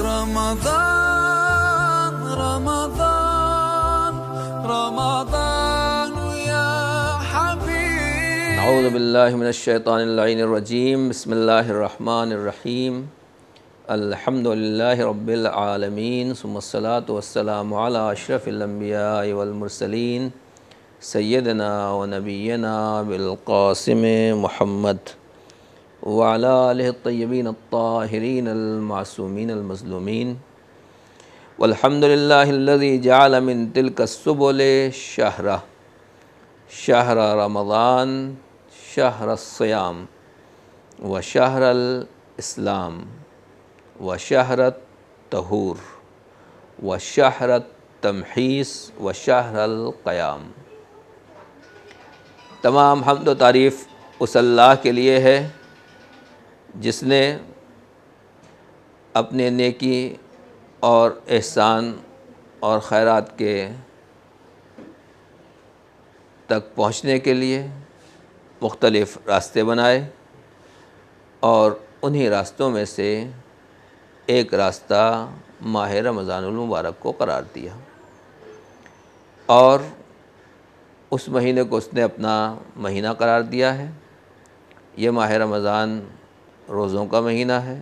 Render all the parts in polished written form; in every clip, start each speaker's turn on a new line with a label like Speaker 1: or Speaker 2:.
Speaker 1: رمضان رمضان رمضان يا حبيب.
Speaker 2: اعوذ باللہ من الشیطان اللعین الرجیم. بسم اللہ الرحمن الرحیم. الحمد للہ رب العالمین ثم الصلاۃ والسلام علی اشرف الانبیاء والمرسلین سیدنا و نبینا بالقاسم محمد وعلی آلہ الطیبین الطاہرین المعصومین المظلومین. والحمد للہ الذی جعل من تلک السبل شہر رمضان شہر الصیام و شہر الاسلام و شہر الطہور و شہر التمحیص و شہر القیام. تمام حمد و تعریف اس اللہ کے لیے ہے جس نے اپنے نیکی اور احسان اور خیرات کے تک پہنچنے کے لیے مختلف راستے بنائے اور انہی راستوں میں سے ایک راستہ ماہ رمضان المبارک کو قرار دیا اور اس مہینے کو اس نے اپنا مہینہ قرار دیا ہے. یہ ماہ رمضان روزوں کا مہینہ ہے،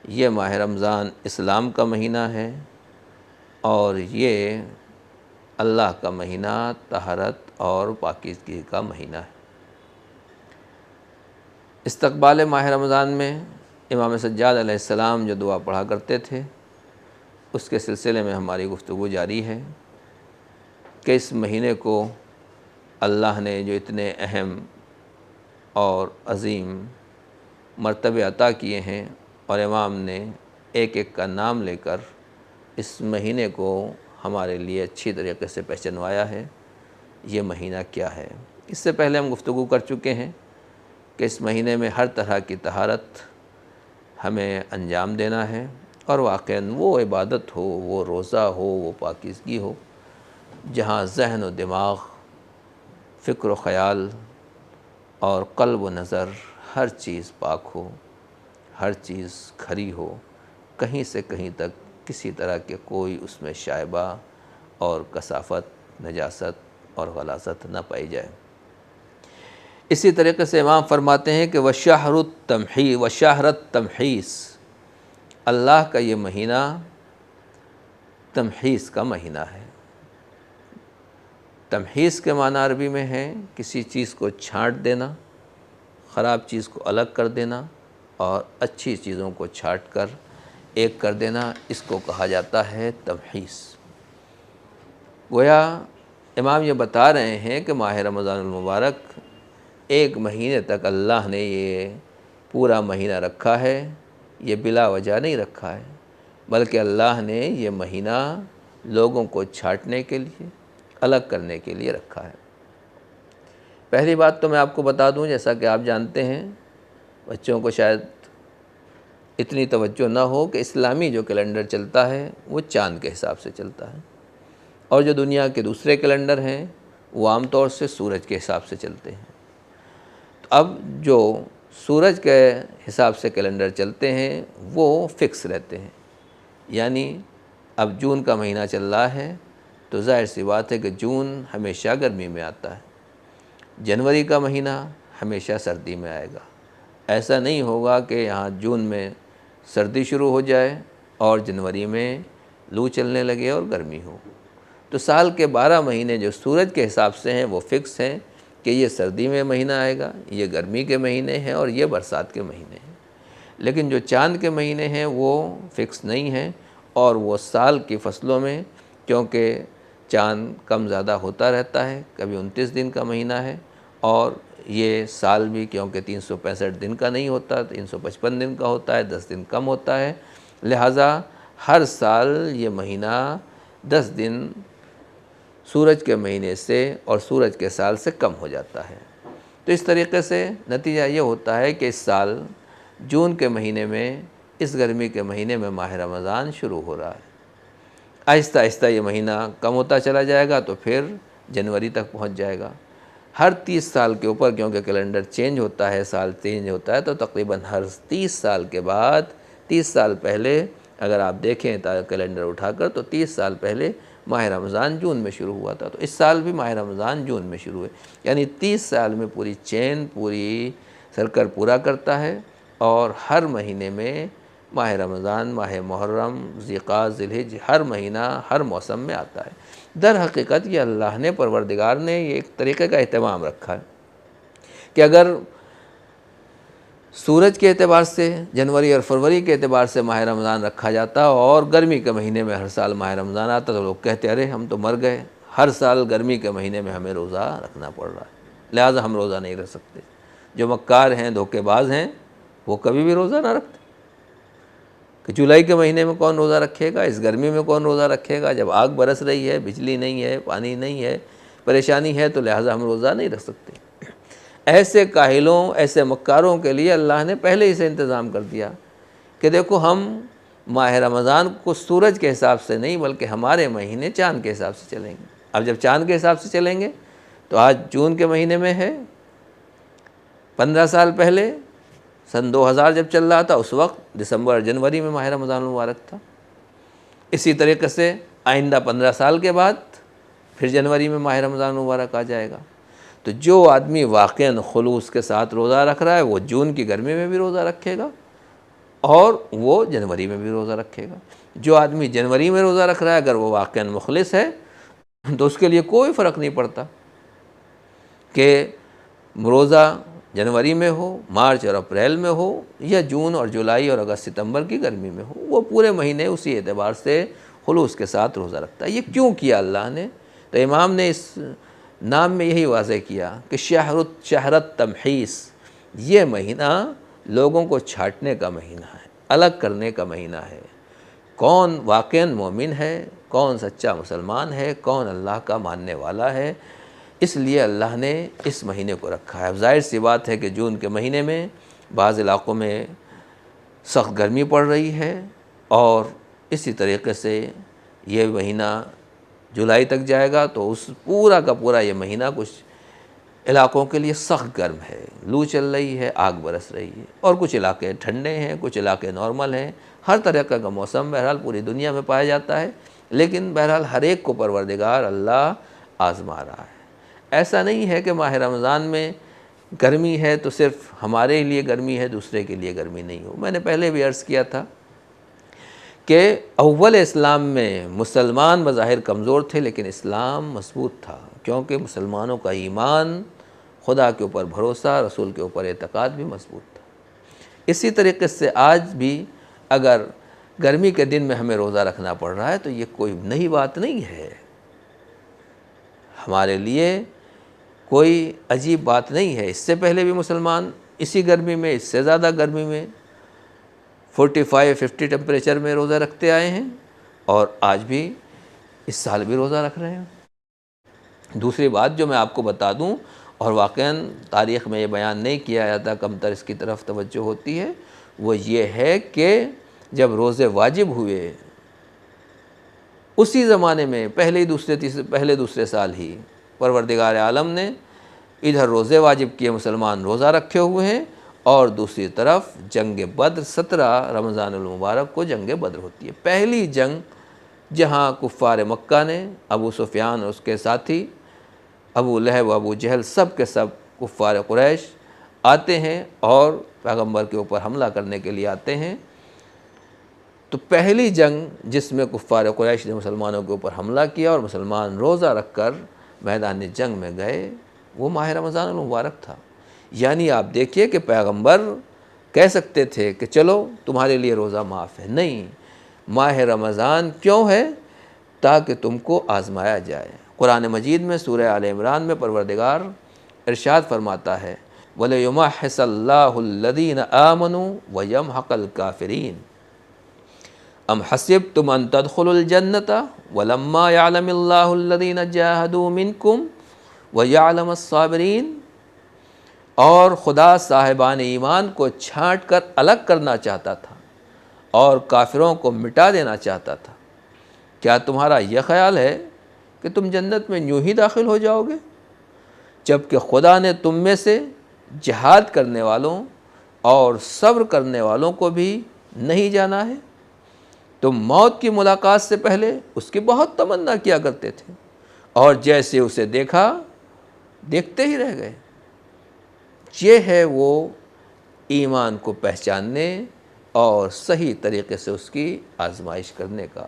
Speaker 2: یہ ماہ رمضان اسلام کا مہینہ ہے اور یہ اللہ کا مہینہ طہارت اور پاکیزگی کا مہینہ ہے. استقبال ماہ رمضان میں امام سجاد علیہ السلام جو دعا پڑھا کرتے تھے اس کے سلسلے میں ہماری گفتگو جاری ہے کہ اس مہینے کو اللہ نے جو اتنے اہم اور عظیم مرتبے عطا کیے ہیں اور امام نے ایک ایک کا نام لے کر اس مہینے کو ہمارے لیے اچھی طریقے سے پہچنوایا ہے. یہ مہینہ کیا ہے؟ اس سے پہلے ہم گفتگو کر چکے ہیں کہ اس مہینے میں ہر طرح کی طہارت ہمیں انجام دینا ہے اور واقعاً وہ عبادت ہو، وہ روزہ ہو، وہ پاکیزگی ہو جہاں ذہن و دماغ، فکر و خیال اور قلب و نظر ہر چیز پاک ہو، ہر چیز کھری ہو، کہیں سے کہیں تک کسی طرح کے کوئی اس میں شائبہ اور کثافت، نجاست اور غلاظت نہ پائی جائے. اسی طریقے سے امام فرماتے ہیں کہ وشہر التمحیص، اللہ کا یہ مہینہ تمحیص کا مہینہ ہے. تمحیص کے معنی عربی میں ہے کسی چیز کو چھانٹ دینا، خراب چیز کو الگ کر دینا اور اچھی چیزوں کو چھانٹ کر ایک کر دینا، اس کو کہا جاتا ہے تمحیص. گویا امام یہ بتا رہے ہیں کہ ماہ رمضان المبارک ایک مہینے تک اللہ نے یہ پورا مہینہ رکھا ہے، یہ بلا وجہ نہیں رکھا ہے بلکہ اللہ نے یہ مہینہ لوگوں کو چھانٹنے کے لیے، الگ کرنے کے لیے رکھا ہے. پہلی بات تو میں آپ کو بتا دوں، جیسا کہ آپ جانتے ہیں، بچوں کو شاید اتنی توجہ نہ ہو کہ اسلامی جو کیلنڈر چلتا ہے وہ چاند کے حساب سے چلتا ہے اور جو دنیا کے دوسرے کیلنڈر ہیں وہ عام طور سے سورج کے حساب سے چلتے ہیں. تو اب جو سورج کے حساب سے کیلنڈر چلتے ہیں وہ فکس رہتے ہیں، یعنی اب جون کا مہینہ چل رہا ہے تو ظاہر سی بات ہے کہ جون ہمیشہ گرمی میں آتا ہے، جنوری کا مہینہ ہمیشہ سردی میں آئے گا. ایسا نہیں ہوگا کہ یہاں جون میں سردی شروع ہو جائے اور جنوری میں لو چلنے لگے اور گرمی ہو. تو سال کے 12 مہینے جو سورج کے حساب سے ہیں وہ فکس ہیں کہ یہ سردی میں مہینہ آئے گا، یہ گرمی کے مہینے ہیں اور یہ برسات کے مہینے ہیں. لیکن جو چاند کے مہینے ہیں وہ فکس نہیں ہیں اور وہ سال کی فصلوں میں، کیونکہ چاند کم زیادہ ہوتا رہتا ہے، کبھی 29 دن کا مہینہ ہے اور یہ سال بھی کیونکہ 365 دن کا نہیں ہوتا، 355 دن کا ہوتا ہے، 10 دن کم ہوتا ہے، لہٰذا ہر سال یہ مہینہ 10 دن سورج کے مہینے سے اور سورج کے سال سے کم ہو جاتا ہے. تو اس طریقے سے نتیجہ یہ ہوتا ہے کہ اس سال جون کے مہینے میں، اس گرمی کے مہینے میں ماہ رمضان شروع ہو رہا ہے. آہستہ آہستہ یہ مہینہ کم ہوتا چلا جائے گا تو پھر جنوری تک پہنچ جائے گا. ہر 30 سال کے اوپر کیونکہ کیلنڈر چینج ہوتا ہے، سال چینج ہوتا ہے، تو تقریباً ہر 30 سال کے بعد 30 سال پہلے اگر آپ دیکھیں کیلنڈر اٹھا کر تو 30 سال پہلے ماہ رمضان جون میں شروع ہوا تھا، تو اس سال بھی ماہ رمضان جون میں شروع ہے، یعنی 30 سال میں پوری چین پوری سرکل پورا کرتا ہے، اور ہر مہینے میں ماہ رمضان، ماہ محرم، ذیقعد، ذی الحج، ہر مہینہ ہر موسم میں آتا ہے۔ در حقیقت یہ اللہ نے، پروردگار نے یہ ایک طریقے کا اہتمام رکھا ہے کہ اگر سورج کے اعتبار سے جنوری اور فروری کے اعتبار سے ماہ رمضان رکھا جاتا اور گرمی کے مہینے میں ہر سال ماہ رمضان آتا تو لوگ کہتے ارے ہم تو مر گئے، ہر سال گرمی کے مہینے میں ہمیں روزہ رکھنا پڑ رہا ہے، لہٰذا ہم روزہ نہیں رکھ سکتے۔ جو مکار ہیں، دھوکے باز ہیں، وہ کبھی بھی روزہ نہ رکھتے کہ جولائی کے مہینے میں کون روزہ رکھے گا، اس گرمی میں کون روزہ رکھے گا، جب آگ برس رہی ہے، بجلی نہیں ہے، پانی نہیں ہے، پریشانی ہے، تو لہٰذا ہم روزہ نہیں رکھ سکتے۔ ایسے کاہلوں، ایسے مکاروں کے لیے اللہ نے پہلے ہی سے انتظام کر دیا کہ دیکھو ہم ماہ رمضان کو سورج کے حساب سے نہیں بلکہ ہمارے مہینے چاند کے حساب سے چلیں گے۔ اب جب چاند کے حساب سے چلیں گے تو آج جون کے مہینے میں ہے، 15 سال پہلے سن 2000 جب چل رہا تھا اس وقت دسمبر جنوری میں ماہ رمضان المبارک تھا۔ اسی طریقے سے آئندہ 15 سال کے بعد پھر جنوری میں ماہ رمضان المبارک آ جائے گا۔ تو جو آدمی واقعاً خلوص کے ساتھ روزہ رکھ رہا ہے وہ جون کی گرمی میں بھی روزہ رکھے گا اور وہ جنوری میں بھی روزہ رکھے گا۔ جو آدمی جنوری میں روزہ رکھ رہا ہے اگر وہ واقعاً مخلص ہے تو اس کے لیے کوئی فرق نہیں پڑتا کہ روزہ جنوری میں ہو، مارچ اور اپریل میں ہو، یا جون اور جولائی اور اگست ستمبر کی گرمی میں ہو، وہ پورے مہینے اسی اعتبار سے خلوص کے ساتھ روزہ رکھتا ہے۔ یہ کیوں کیا اللہ نے؟ تو امام نے اس نام میں یہی واضح کیا کہ شہرت تمحیص، یہ مہینہ لوگوں کو چھانٹنے کا مہینہ ہے، الگ کرنے کا مہینہ ہے۔ کون واقعاً مومن ہے، کون سچا مسلمان ہے، کون اللہ کا ماننے والا ہے، اس لیے اللہ نے اس مہینے کو رکھا ہے۔ اب ظاہر سی بات ہے کہ جون کے مہینے میں بعض علاقوں میں سخت گرمی پڑ رہی ہے، اور اسی طریقے سے یہ مہینہ جولائی تک جائے گا تو اس پورا کا پورا یہ مہینہ کچھ علاقوں کے لیے سخت گرم ہے، لو چل رہی ہے، آگ برس رہی ہے، اور کچھ علاقے ٹھنڈے ہیں، کچھ علاقے نارمل ہیں۔ ہر طرح کا موسم بہرحال پوری دنیا میں پایا جاتا ہے، لیکن بہرحال ہر ایک کو پروردگار اللہ آزما رہا ہے۔ ایسا نہیں ہے کہ ماہ رمضان میں گرمی ہے تو صرف ہمارے لیے گرمی ہے، دوسرے کے لیے گرمی نہیں ہو۔ میں نے پہلے بھی عرض کیا تھا کہ اول اسلام میں مسلمان بظاہر کمزور تھے لیکن اسلام مضبوط تھا، کیونکہ مسلمانوں کا ایمان، خدا کے اوپر بھروسہ، رسول کے اوپر اعتقاد بھی مضبوط تھا۔ اسی طریقے سے آج بھی اگر گرمی کے دن میں ہمیں روزہ رکھنا پڑ رہا ہے تو یہ کوئی نئی بات نہیں ہے، ہمارے لیے کوئی عجیب بات نہیں ہے۔ اس سے پہلے بھی مسلمان اسی گرمی میں، اس سے زیادہ گرمی میں 45-50 ٹیمپریچر میں روزہ رکھتے آئے ہیں، اور آج بھی اس سال بھی روزہ رکھ رہے ہیں۔ دوسری بات جو میں آپ کو بتا دوں، اور واقعاً تاریخ میں یہ بیان نہیں کیا جاتا، کمتر اس کی طرف توجہ ہوتی ہے، وہ یہ ہے کہ جب روزے واجب ہوئے اسی زمانے میں پہلے دوسرے سال ہی پروردگار عالم نے ادھر روزے واجب کیے، مسلمان روزہ رکھے ہوئے ہیں، اور دوسری طرف جنگ بدر 17 رمضان المبارک کو جنگ بدر ہوتی ہے، پہلی جنگ جہاں کفار مکہ نے، ابو سفیان اور اس کے ساتھی ابو لہب و ابو جہل سب کے سب کفار قریش آتے ہیں اور پیغمبر کے اوپر حملہ کرنے کے لیے آتے ہیں۔ تو پہلی جنگ جس میں کفار قریش نے مسلمانوں کے اوپر حملہ کیا اور مسلمان روزہ رکھ کر میدان جنگ میں گئے، وہ ماہ رمضان المبارک تھا۔ یعنی آپ دیکھیے کہ پیغمبر کہہ سکتے تھے کہ چلو تمہارے لیے روزہ معاف ہے، نہیں، ماہ رمضان کیوں ہے؟ تاکہ تم کو آزمایا جائے۔ قرآن مجید میں سورہ آل عمران میں پروردگار ارشاد فرماتا ہے وَلِيُمَحِّصَ اللَّهُ الَّذِينَ آمَنُوا وَيَمْحَقَ الْكَافِرِينَ أَمْ حَسِبْتُمْ أَن تَدْخُلُوا الْجَنَّةَ وَلَمَّا يَعْلَمِ اللَّهُ الَّذِينَ جَاهَدُوا مِنْكُمْ وَيَعْلَمَ الصَّابِرِينَ۔ اور خدا صاحبان ایمان کو چھانٹ کر الگ کرنا چاہتا تھا اور کافروں کو مٹا دینا چاہتا تھا۔ کیا تمہارا یہ خیال ہے کہ تم جنت میں یوں ہی داخل ہو جاؤ گے، جبکہ خدا نے تم میں سے جہاد کرنے والوں اور صبر کرنے والوں کو بھی نہیں جانا ہے؟ تم موت کی ملاقات سے پہلے اس کی بہت تمنا کیا کرتے تھے، اور جیسے اسے دیکھا دیکھتے ہی رہ گئے۔ یہ ہے وہ ایمان کو پہچاننے اور صحیح طریقے سے اس کی آزمائش کرنے کا۔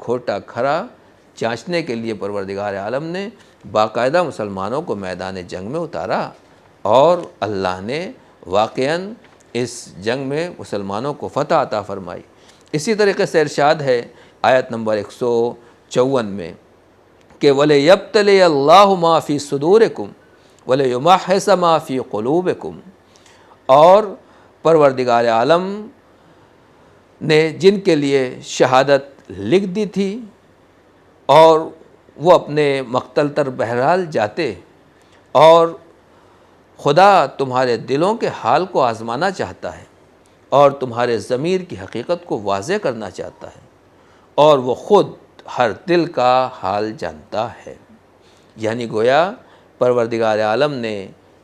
Speaker 2: کھوٹا کھرا جانچنے کے لیے پروردگار عالم نے باقاعدہ مسلمانوں کو میدان جنگ میں اتارا، اور اللہ نے واقعاً اس جنگ میں مسلمانوں کو فتح عطا فرمائی۔ اسی طریقے سے ارشاد ہے آیت نمبر 154 میں کہ وَلِيَبْتَلِيَ اللَّهُ مَا فِي صُدُورِكُمْ وَلِيُمَحِّصَ مَا فِي قُلُوبِكُمْ، اور پروردگار عالم نے جن کے لیے شہادت لکھ دی تھی اور وہ اپنے مقتل تر بہرحال جاتے، اور خدا تمہارے دلوں کے حال کو آزمانا چاہتا ہے اور تمہارے ضمیر کی حقیقت کو واضح کرنا چاہتا ہے، اور وہ خود ہر دل کا حال جانتا ہے۔ یعنی گویا پروردگار عالم نے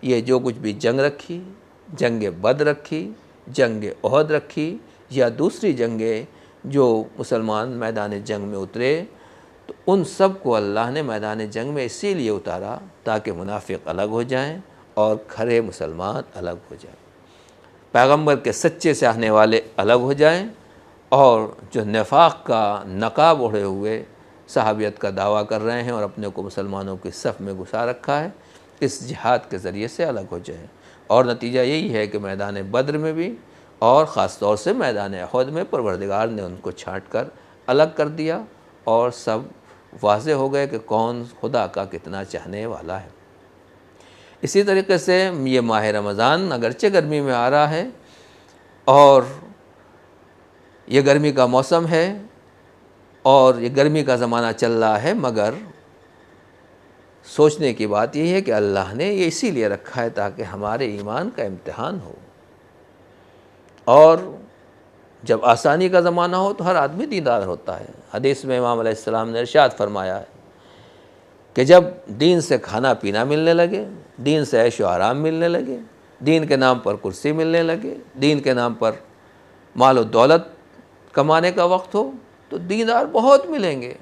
Speaker 2: یہ جو کچھ بھی جنگ رکھی، جنگ بدر رکھی، جنگ احد رکھی، یا دوسری جنگیں جو مسلمان میدان جنگ میں اترے، تو ان سب کو اللہ نے میدان جنگ میں اسی لیے اتارا تاکہ منافق الگ ہو جائیں اور کھرے مسلمان الگ ہو جائیں، پیغمبر کے سچے چاہنے والے الگ ہو جائیں، اور جو نفاق کا نقاب اوڑھے ہوئے صحابیت کا دعویٰ کر رہے ہیں اور اپنے کو مسلمانوں کی صف میں گھسا رکھا ہے، اس جہاد کے ذریعے سے الگ ہو جائیں۔ اور نتیجہ یہی ہے کہ میدان بدر میں بھی اور خاص طور سے میدان احد میں پروردگار نے ان کو چھانٹ کر الگ کر دیا، اور سب واضح ہو گئے کہ کون خدا کا کتنا چاہنے والا ہے۔ اسی طریقے سے یہ ماہ رمضان اگرچہ گرمی میں آ رہا ہے اور یہ گرمی کا موسم ہے اور یہ گرمی کا زمانہ چل رہا ہے، مگر سوچنے کی بات یہ ہے کہ اللہ نے یہ اسی لیے رکھا ہے تاکہ ہمارے ایمان کا امتحان ہو، اور جب آسانی کا زمانہ ہو تو ہر آدمی دیندار ہوتا ہے۔ حدیث میں امام علیہ السلام نے ارشاد فرمایا ہے کہ جب دین سے کھانا پینا ملنے لگے، دین سے عیش و آرام ملنے لگے، دین کے نام پر کرسی ملنے لگے، دین کے نام پر مال و دولت کمانے کا وقت ہو، تو دیندار بہت ملیں گے،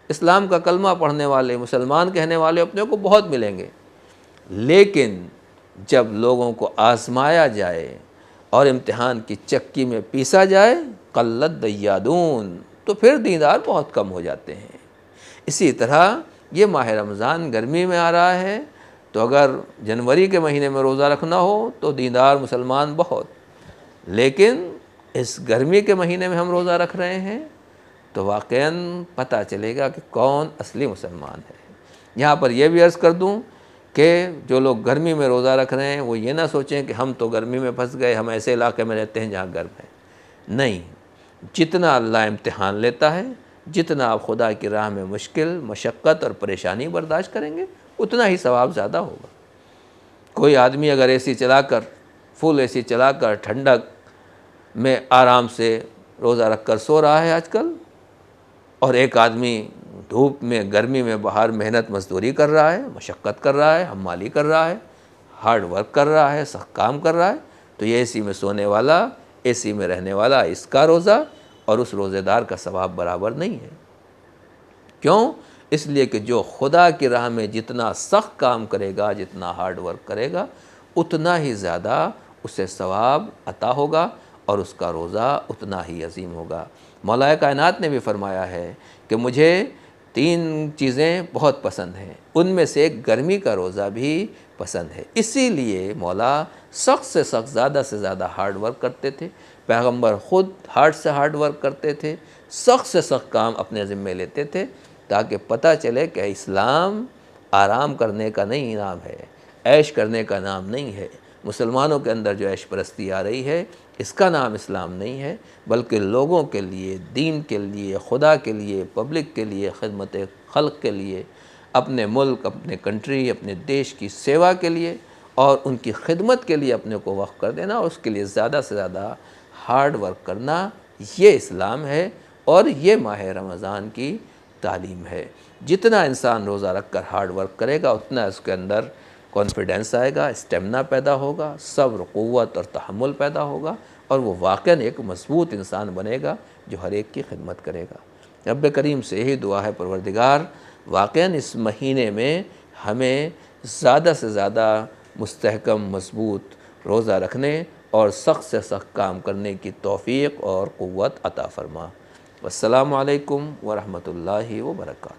Speaker 2: اسلام کا کلمہ پڑھنے والے، مسلمان کہنے والے اپنے کو بہت ملیں گے، لیکن جب لوگوں کو آزمایا جائے اور امتحان کی چکی میں پیسا جائے، قلت دیادون، تو پھر دیندار بہت کم ہو جاتے ہیں۔ اسی طرح یہ ماہ رمضان گرمی میں آ رہا ہے، تو اگر جنوری کے مہینے میں روزہ رکھنا ہو تو دیندار مسلمان بہت، لیکن اس گرمی کے مہینے میں ہم روزہ رکھ رہے ہیں تو واقعاً پتہ چلے گا کہ کون اصلی مسلمان ہے۔ یہاں پر یہ بھی عرض کر دوں کہ جو لوگ گرمی میں روزہ رکھ رہے ہیں وہ یہ نہ سوچیں کہ ہم تو گرمی میں پھنس گئے، ہم ایسے علاقے میں رہتے ہیں جہاں گرم ہے۔ نہیں، جتنا اللہ امتحان لیتا ہے، جتنا آپ خدا کی راہ میں مشکل، مشقت اور پریشانی برداشت کریں گے، اتنا ہی ثواب زیادہ ہوگا۔ کوئی آدمی اگر اے سی چلا کر، فل اے سی چلا کر ٹھنڈک میں آرام سے روزہ رکھ کر سو رہا ہے آج کل، اور ایک آدمی دھوپ میں گرمی میں باہر محنت مزدوری کر رہا ہے، مشقت کر رہا ہے، حمالی کر رہا ہے، ہارڈ ورک کر رہا ہے، سخت کام کر رہا ہے، تو یہ اے سی میں سونے والا، اے سی میں رہنے والا، اس کا روزہ اور اس روزے دار کا ثواب برابر نہیں ہے۔ کیوں؟ اس لیے کہ جو خدا کی راہ میں جتنا سخت کام کرے گا، جتنا ہارڈ ورک کرے گا، اتنا ہی زیادہ اسے ثواب عطا ہوگا اور اس کا روزہ اتنا ہی عظیم ہوگا۔ مولا کائنات نے بھی فرمایا ہے کہ مجھے 3 چیزیں بہت پسند ہیں، ان میں سے ایک گرمی کا روزہ بھی پسند ہے۔ اسی لیے مولا سخت سے سخت، زیادہ سے زیادہ ہارڈ ورک کرتے تھے، پیغمبر خود ہارڈ سے ہارڈ ورک کرتے تھے، سخت سے سخت کام اپنے ذمے لیتے تھے، تاکہ پتہ چلے کہ اسلام آرام کرنے کا نہیں نام ہے، عیش کرنے کا نام نہیں ہے۔ مسلمانوں کے اندر جو عیش پرستی آ رہی ہے، اس کا نام اسلام نہیں ہے، بلکہ لوگوں کے لیے، دین کے لیے، خدا کے لیے، پبلک کے لیے، خدمت خلق کے لیے، اپنے ملک، اپنے کنٹری، اپنے دیش کی سیوا کے لیے اور ان کی خدمت کے لیے اپنے کو وقف کر دینا، اور اس کے لیے زیادہ سے زیادہ ہارڈ ورک کرنا، یہ اسلام ہے اور یہ ماہ رمضان کی تعلیم ہے۔ جتنا انسان روزہ رکھ کر ہارڈ ورک کرے گا، اتنا اس کے اندر کانفیڈنس آئے گا، اسٹیمنا پیدا ہوگا، صبر، قوت اور تحمل پیدا ہوگا، اور وہ واقعاً ایک مضبوط انسان بنے گا جو ہر ایک کی خدمت کرے گا۔ رب کریم سے یہی دعا ہے پروردگار واقعاً اس مہینے میں ہمیں زیادہ سے زیادہ مستحکم مضبوط روزہ رکھنے اور سخت سے سخت کام کرنے کی توفیق اور قوت عطا فرما۔ والسلام علیکم ورحمۃ اللہ وبرکاتہ۔